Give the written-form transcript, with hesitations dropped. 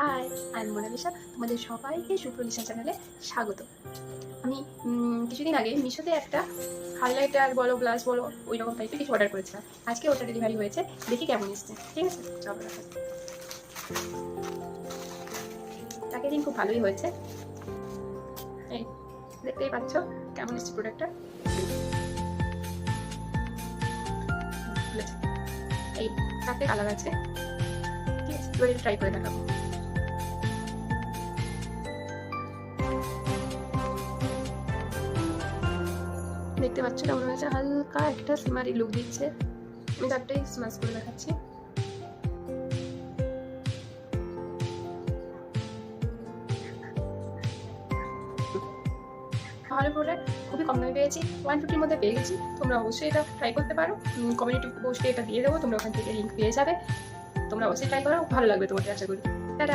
High, I am Mona Lisa. তোমাদের সবাইকে সুপ্রলিসা চ্যানেলে স্বাগত। আমি কিছুদিন আগে মিশোতে একটা হাইলাইটার বলো, গ্লাস বলো, ওই রকম টাইপের কিছু অর্ডার করেছিলাম। আজকে ওটা ডেলিভারি হয়েছে, দেখি কেমন এসছে। ঠিক আছে, চলো দেখা যাক। প্যাকেজিং খুব ভালোই হয়েছে। এই দেখতেই পাচ্ছ কেমন এসছে প্রোডাক্টটা। এই 4টে কালার আছে। ঠিক আছে, এবার এটা ট্রাই করে দেখাবো। দেখতে পাচ্ছ কেমন হয়েছে, হালকা একটা সিমারি লুক দিচ্ছে। আমি তারটাই স্ম্যাশ করে দেখাচ্ছি। ভালো প্রোডাক্ট, খুবই কম দামে পেয়েছি, 150-র মধ্যে পেয়ে গেছি। তোমরা অবশ্যই এটা ট্রাই করতে পারো। কমিউনিটি পোস্টে এটা দিয়ে দেবো, তোমরা ওখান থেকে লিঙ্ক পেয়ে যাবে। তোমরা অবশ্যই ট্রাই করো, ভালো লাগবে তোমাদের, আশা করি।